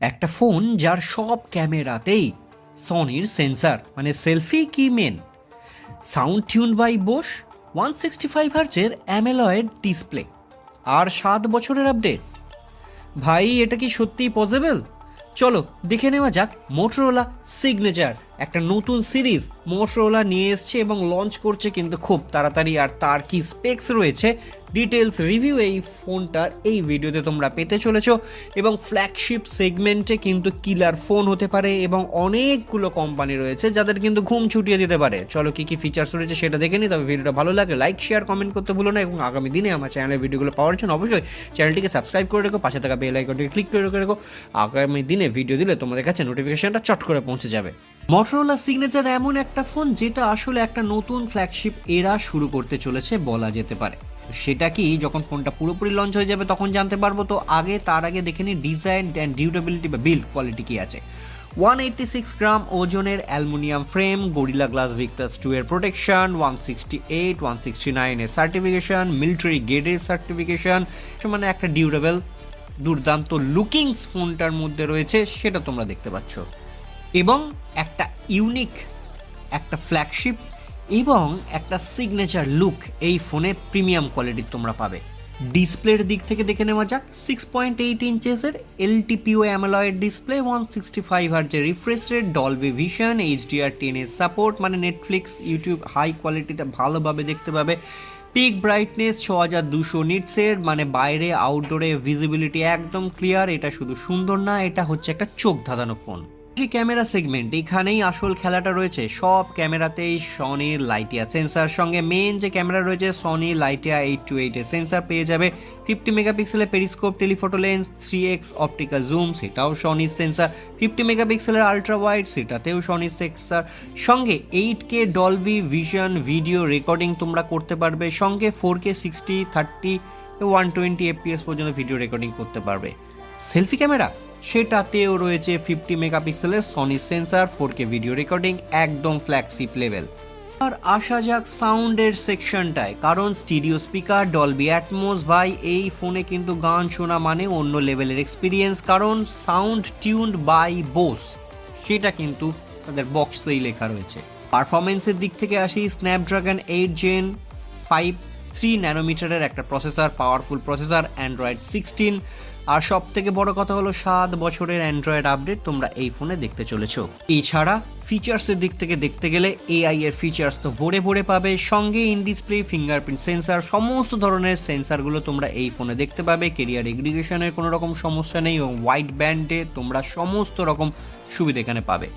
একটা ফোন যার সব ক্যামেরাতেই সনির সেন্সার মানে সেলফি কি main, sound tune by Bose, 165 হার্জের অ্যামোলেড ডিসপ্লে আর 7 বছরের আপডেট। ভাই এটা কি সত্যিই পসিবল? চলো দেখে নেওয়া যাক। মোটরোলা সিগনেচার একটা নতুন সিরিজ মোটরোলা নিয়ে এসছে এবং লঞ্চ করছে কিন্তু খুব তাড়াতাড়ি। আর তার কি স্পেক্স রয়েছে, ডিটেলস রিভিউ এই ফোনটার এই ভিডিওতে তোমরা পেতে চলেছো। এবং ফ্ল্যাগশিপ সেগমেন্টে কিন্তু কিলার ফোন হতে পারে এবং অনেকগুলো কোম্পানি রয়েছে যাদের কিন্তু ঘুম ছুটিয়ে দিতে পারে। চলো কি কি ফিচার্স রয়েছে সেটা দেখে নিই। তবে ভিডিওটা ভালো লাগে লাইক শেয়ার কমেন্ট করতে ভুলো না, এবং আগামী দিনে আমার চ্যানেলের ভিডিওগুলো পাওয়ার জন্য অবশ্যই চ্যানেলটিকে সাবস্ক্রাইব করে রেখো, পাশে থাকা বেল আইকনটিকে ক্লিক করে রেখো। আগামী দিনে ভিডিও দিলে তোমাদের কাছে নোটিফিকেশনটা চট করে পৌঁছে যাবে। মোটরোলা সিগনেচার এমন একটা ফোন যেটা আসলে একটা নতুন ফ্ল্যাগশিপ এরা শুরু করতে চলেছে বলা যেতে পারে। সেটা কি যখন ফোনটা পুরোপুরি লঞ্চ হয়ে যাবে তখন জানতে পারবো। তো তার আগে দেখে নিই ডিজাইন অ্যান্ড ডিউরেবিলিটি বা বিল্ড কোয়ালিটি কি আছে। 186 গ্রাম ওজনের aluminium frame, gorilla glass Victus 2 এর প্রোটেকশন, 168 169 এর সার্টিফিকেশন, মিলিটারি গ্রেডের সার্টিফিকেশন, মানে একটা ডিউরেবল দুর্দান্ত লুকিংস ফোনটার মধ্যে রয়েছে সেটা তোমরা দেখতে পাচ্ছ। এবং একটা ইউনিক একটা ফ্ল্যাগশিপ এবং একটা সিগনেচার লুক এই ফোনে প্রিমিয়াম কোয়ালিটির তোমরা পাবে। ডিসপ্লের দিক থেকে দেখে নেওয়া যাক। 6.8 ইঞ্চেসের এলটিপিও অ্যামোলেড ডিসপ্লে, 165 হার্জের refresh rate, Dolby Vision, HDR10 এর সাপোর্ট, মানে নেটফ্লিক্স ইউটিউব হাই কোয়ালিটিতে ভালোভাবে দেখতে পাবে। পিক ব্রাইটনেস 6200 নিটসের, মানে বাইরে আউটডোরে ভিজিবিলিটি একদম ক্লিয়ার। এটা শুধু সুন্দর না, এটা হচ্ছে একটা চোখ ধাঁধানো ফোন। ক্যামেরা সেগমেন্ট এখানেই আসল খেলাটা রয়েছে। সব ক্যামেরাতেই সনির লাইটিয়া সেন্সার, সঙ্গে মেন যে ক্যামেরা রয়েছে সনি লাইটিয়া 828 এর সেন্সার পেয়ে যাবে। 50 মেগাপিক্সেলের periscope telephoto lens, 3x optical zoom সেটাও সনির সেন্সার, 50 মেগাপিক্সেলের আলট্রা ওয়াইড সেটাতেও সনির সেন্সার, সঙ্গে 8K Dolby vision video recording তোমরা করতে পারবে, সঙ্গে 4K 60 30 120 fps পর্যন্ত ভিডিও রেকর্ডিং করতে পারবে। সেলফি ক্যামেরা সেটাতেও রয়েছে 50 মেগাপিক্সেলের Sony sensor, 4K video recording, একদম ফ্ল্যাগশিপ লেভেল। আর আসা যাক সাউন্ডের সেকশনটায়, কারণ স্টিরিও স্পিকার, ডলবি অ্যাটমস, ভাই এই ফোনে কিন্তু গান শোনা মানে অন্য লেভেলের এক্সপিরিয়েন্স। কারণ সাউন্ড টিউনড বাই বোস, সেটা কিন্তু তাদের বক্সেই লেখা রয়েছে। পারফরমেন্সের দিক থেকে আসি, স্ন্যাপড্রাগন 8 Gen 5 3 ন্যানোমিটারের একটা প্রসেসর, পাওয়ারফুল প্রসেসর, অ্যান্ড্রয়েড 16। আর সব থেকে বড় কথা হলো 7 বছরের অ্যান্ড্রয়েড আপডেট তোমরা এই ফোনে দেখতে চলেছ। এছাড়া ফিচার্সের দিক থেকে দেখতে গেলে AI এর ফিচার্স তো ভরে ভরে পাবে, সঙ্গে ইন ডিসপ্লে ফিঙ্গারপ্রিন্ট সেন্সার, সমস্ত ধরনের সেন্সারগুলো তোমরা এই ফোনে দেখতে পাবে। কেরিয়ার এগ্রিগেশনের কোনো রকম সমস্যা নেই এবং ওয়াইড ব্যান্ডে তোমরা সমস্ত রকম সুবিধা এখানে পাবে।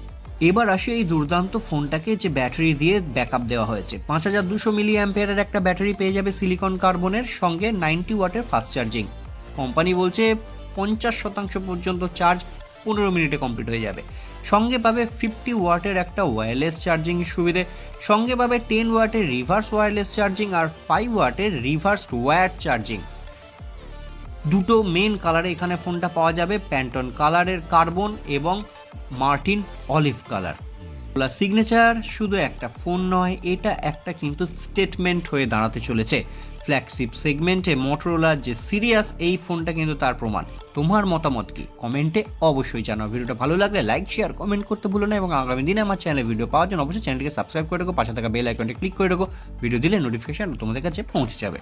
এবার আসি এই দুর্দান্ত ফোনটাকে যে ব্যাটারি দিয়ে ব্যাকআপ দেওয়া হয়েছে। 5200 মিলি অ্যাম্পিয়ারের একটা ব্যাটারি পেয়ে যাবে সিলিকন কার্বনের, সঙ্গে 90 ওয়াটের ফাস্ট চার্জিং। কোম্পানি বলছে 50% পর্যন্ত চার্জ 15 মিনিটে কমপ্লিট হয়ে যাবে। সঙ্গে পাবে 50 ওয়াটের একটা ওয়্যারলেস চার্জিং সুবিধে, সঙ্গে পাবে 10 ওয়াটের রিভার্স ওয়্যারলেস চার্জিং আর 5 ওয়াটের রিভার্স ওয়্যার চার্জিং। দুটো মেন কালারে এখানে ফোনটা পাওয়া যাবে, প্যান্টন কালারের কার্বন এবং মার্টিন অলিভ কালার। সিগনেচার শুধু একটা ফোন নয়, এটা একটা কিন্তু স্টেটমেন্ট হয়ে দাঁড়াতে চলেছে। ফ্ল্যাগশিপ সেগমেন্টে মোটরোলার যে সিরিয়াস, এই ফোনটা কিন্তু তার প্রমাণ। তোমার মতামত কি কমেন্টে অবশ্যই জানাও। ভিডিওটা ভালো লাগলে লাইক শেয়ার কমেন্ট করতে ভুলো না, এবং আগামী দিনে আমার চ্যানেলে ভিডিও পাওয়ার জন্য অবশ্যই চ্যানেলটিকে সাবস্ক্রাইব করে রেখো, পাশে থাকা বেল আইকনটি ক্লিক করে রেখো। ভিডিও দিলে নোটিফিকেশন তোমাদের কাছে পৌঁছে যাবে।